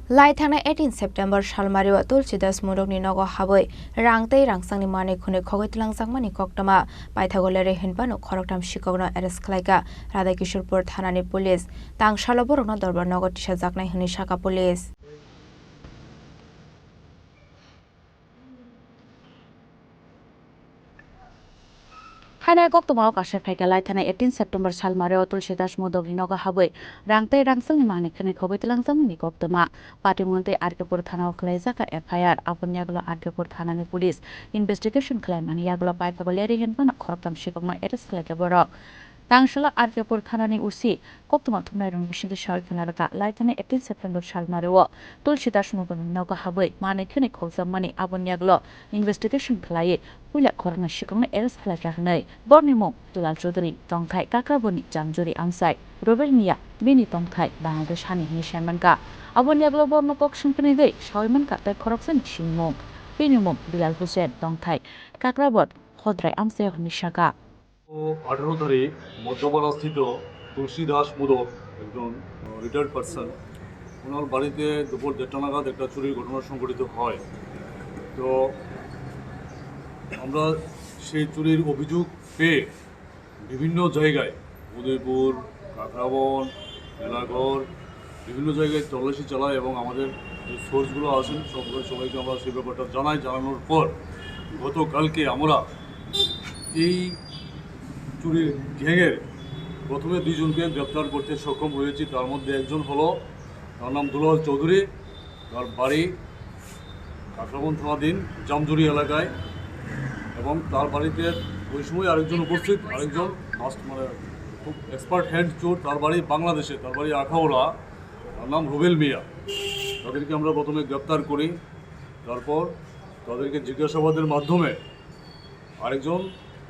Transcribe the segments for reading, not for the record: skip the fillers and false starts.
Laithana 18 September Shalmario Tulsidas Murogni Nogo Haboi Rangtei Rangsangni Mani Khune Khogitlang Sangmani Koktama Paithagolere Hinbano Khoroktam Shikogno Eres Klaika Radakishurpur Thanani Police Tang Shaloborno Dorbar Nogo Tisha Zaknai Huni Shaka Police Hanai Koktama Kashe Phaika Laithana 18 September Shalmario Tulsidas Murogni Nogo Haboi Rangtei Rangsangni Mani Khune Khogitlang Sangmani Koktama Patimunte Arkepur Thana Klaisaka FIR Aponyaglo Arkepur Thanani Police Investigation Claim and Yaglo Paithagolere Hinbano Khoroktam Shikogno Eres Klaika Borok Tangshala Arkepur Thanani Usi Koktama Thumnairung Mishindu Sharkanaraka Laithana 18 September Shalmario Tulsidas Murogni Nogo Haboi Mani Khune Khogzamani Aponyaglo Investigation Claim Pula Korna Shikong Eres Klajanai, Bornimo, Dulal Chudri, Tongkai, Kakaboni, Jamjuri Amsai, Robelnia, Bini Tongkai, Bangladesh Hani Nishamanka, Abonia Global Mokokshin Penide, Shawmanka, the Corruption Shimmo, Binimum, Bilal Hussein, Tongkai, Kakrabot, Hodre Amse Nishaka. 18 তারিখ মধ্যপাড়াস্থিত তুলসী দাস মোদক একজন retired person ওনার বাড়িতে দুপুর 1:30 নাগাদ একটা চুরির ঘটনা সংঘটিত হয় তো আমরা সেই চুরির অভিযোগ পেয়ে বিভিন্ন জায়গায় উদয়পুর কাকরাবন মেলাঘর বিভিন্ন জায়গায় তল্লাশি চালাই এবং আমাদের যে সোর্সগুলো আছেন সবাইকে আমরা সেই ব্যাপারটা জানানোর পর গতকালকে আমরা এই চুরির গ্যাংয়ের প্রথমে 2 জনকে গ্রেপ্তার করতে সক্ষম হয়েছি তার মধ্যে একজন হলো তার নাম দুলাল চৌধুরী তার বাড়ি কাকরাবন থানাধীন জামজুরি এলাকায় এবং তার বাড়িতে ওই সময় আরেকজন উপস্থিত আরেকজন খুব এক্সপার্ট হ্যান্ড চোর তার বাড়ি বাংলাদেশে তার বাড়ি আখাউড়া তার নাম রুবেল মিয়া তাদেরকে আমরা প্রথমে গ্রেপ্তার করি তারপর তাদেরকে জিজ্ঞাসাবাদের মাধ্যমে আরেকজন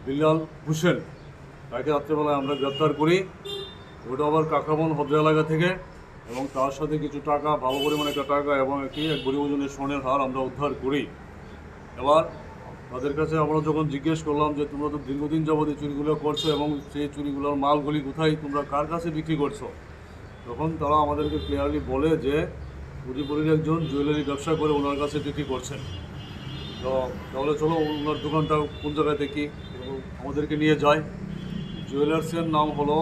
বিল্লাল হোসেন তাকে রাত্রেবেলায় আমরা গ্রেপ্তার করি ওটা আবার কাকরাবন হদ্রা এলাকা থেকে এবং তার সাথে কিছু টাকা ভালো পরিমাণে একটা টাকা এবং এক ভরি ওজনের স্বর্ণের হার আমরা উদ্ধার করি এবার তাদের কাছে আমরা যখন জিজ্ঞেস করলাম যে তোমরা তো দীর্ঘদিন যাবত এই চুরিগুলো করছো এবং সেই চুরিগুলোর মালগুলি কোথায় তোমরা কার কাছে বিক্রি করছো তখন তারা আমাদেরকে ক্লিয়ারলি বলে যে উদয়পুরের একজন জুয়েলারি ব্যবসা করে ওনার কাছে বিক্রি করছেন তো তাহলে চলো ওনার দোকানটা কোন জায়গায় দেখি আমাদেরকে নিয়ে যায় জুয়েলার্সের নাম হলো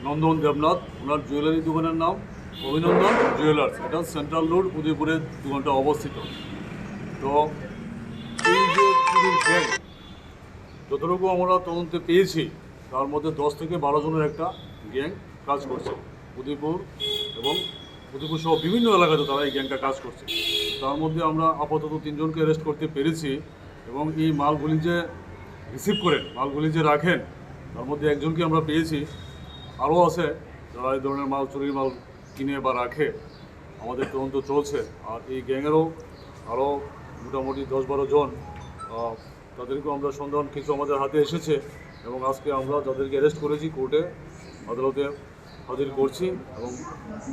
নন্দন দেবনাথ ওনার জুয়েলারি দোকানের নাম অভিনন্দন জুয়েলার্স এটা সেন্ট্রাল রোড উদয়পুরের দোকানটা অবস্থিত তো এই যে চুরির গ্যাং যতটুকু আমরা তদন্তে পেয়েছি তার মধ্যে 10 থেকে 12 জনের একটা গ্যাং কাজ করছে উদয়পুর এবং উদয়পুর সহ বিভিন্ন এলাকাতে তারা এই গ্যাংটা কাজ করছে তার মধ্যে আমরা আপাতত 3 জনকে অ্যারেস্ট করতে পেরেছি এবং এই মালগুলি যে রিসিভ করেন মালগুলি যে রাখেন তার মধ্যে একজনকে আমরা পেয়েছি আরও আছে যারা এই ধরনের মাল চুরির মাল কিনে বা রাখে আমাদের তদন্ত চলছে আর এই গ্যাংয়েরও আরও মোটামুটি 10-12 জন তাদেরকেও আমরা সন্ধান কিছু আমাদের হাতে এসেছে এবং আজকে আমরা যাদেরকে অ্যারেস্ট করেছি কোর্টে আদালতে হাজির করছি এবং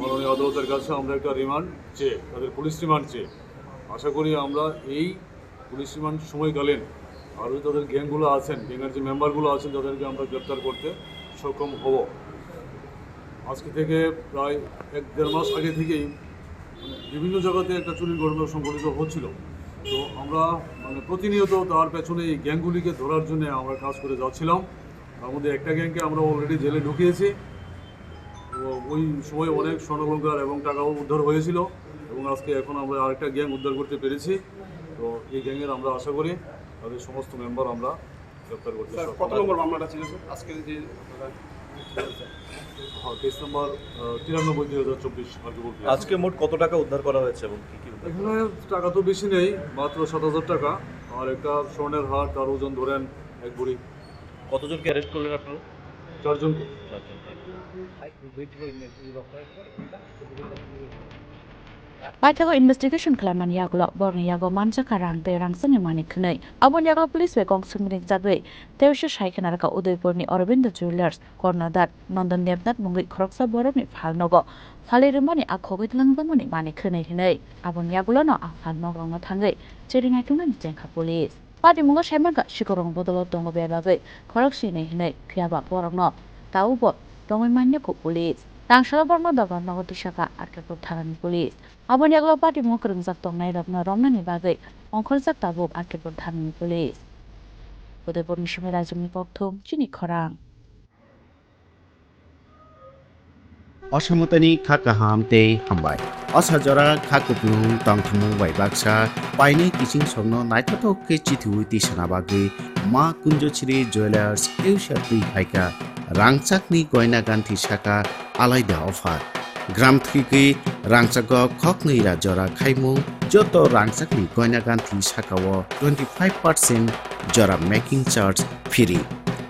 মাননীয় আদালতের কাছে আমরা একটা রিমান্ড চেয়ে তাদের পুলিশ রিমান্ড চেয়ে আশা করি আমরা এই পুলিশ রিমান্ড সময়কালীন আরও তাদের গ্যাংগুলো আছেন গ্যাংয়ের যে মেম্বারগুলো আছেন তাদেরকে আমরা গ্রেপ্তার করতে সক্ষম হব আজকে থেকে প্রায় 1-1.5 মাস আগে থেকেই বিভিন্ন জায়গাতে একটা চুরির ঘটনা সংঘটিত হচ্ছিল তো আমরা প্রতিনিয়ত তার পেছনে এই গ্যাংগুলিকে ধরার জন্য আমরা কাজ করে যাচ্ছিলাম তার মধ্যে একটা গ্যাংকে আমরা অলরেডি জেলে ঢুকিয়েছি তো ওই সময় অনেক স্বর্ণালঙ্কার এবং টাকাও উদ্ধার হয়েছিল এবং আজকে এখন আমরা আরেকটা গ্যাং উদ্ধার করতে পেরেছি তো এই গ্যাংয়ের আমরা আশা করি তাদের সমস্ত মেম্বার আমরা গ্রেপ্তার করতে কত নম্বর মামলাটা ছিল স্যার আজকে যে কেস নাম্বার 93/2024 আজকে মোট কত টাকা উদ্ধার করা হয়েছে এবং কি কি এখানে টাকা তো বেশি নেই মাত্র 7,000 টাকা আর একটা স্বর্ণের হার তার ওজন ধরেন 1 ভরি কতজনকে অ্যারেস্ট করলেন আপনারা 4 জনকে Paithago investigation claman yaglo borni yago manjaka rangte rangsani mani khnai abon yago police we gong sumring jadwe teusha shaikanaraka Udaipurni Aurobindo Jewelers Kornadar Nondan Debnath mungi khoroksa boroni phalnogo phalirimani akhogitlangbamani mani khnai hinai abon yagulo no afhalnogong thangai cheringai tungani jengkha police Pati mungo shemarga shikorong bodolo tongo bebabe khorokshi nei hinai phiaba borongno taubo tongoi manya ko police Rangsala Borma Dagan Nagati Shaka Arkepur Thanani Police. Aboni agla party mo krungjak tongnai rabna romnani bagai ongkholjak tabuk Arkepur Thanani Police. Udaipur Mishmi Rajuni Pokthum Chini Khorang. অসমতনি খাকা হামতে হামবাই অসাজরা খাকুপুং তংথমু বাইবাকসা পাইনি কিচিং সংনো নাইথাতো কে চিথু তিসানা বাগে মা কুঞ্জছিরি jewellers এউসা তুই ফাইকা রাংচাকনি গয়না গান্থি শাখা আলাইদা offer গ্রাম থেকে রাংচাক খকनै রাজরা খাইমু যত রাংচাকনি গয়না গান্থি শাখাও 25% জরা মেকিং চার্জ ফ্রি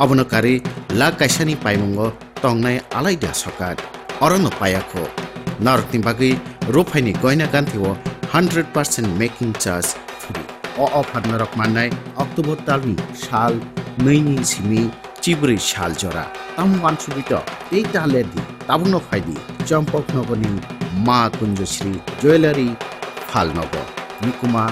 অবনকারী লাখ কাইসানি পাইমুঙ্গ তংনাই আলাইদা সকার অরণ্য পায়াখো নরকনি বাগৈ রুফাইনি গয়না গান্থিও 100% মেকিং চার্জ ফ্রি অফার নরক মাননাই অক্টোবর তালনি সাল নৈনি সিমি চিব্रै সাল জরা তাম মানসুবিত এই তালেদি তাবুন ফাইদি চম্পক নগরনি মা কুঞ্জশ্রী জুয়েলারি ফালনগর নিকুমা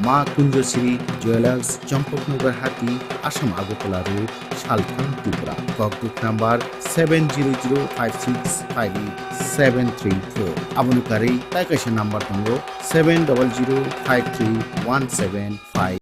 মা কুঞ্জশ্রী জুয়েলার্স চম্পকনগর হাতি আসাম আগরতলা রোড শালখান ত্রিপুরা ককবুক নাম্বার 7005658734 আবনুকারী তাইকাশা নাম্বার দঙ্গ 70053175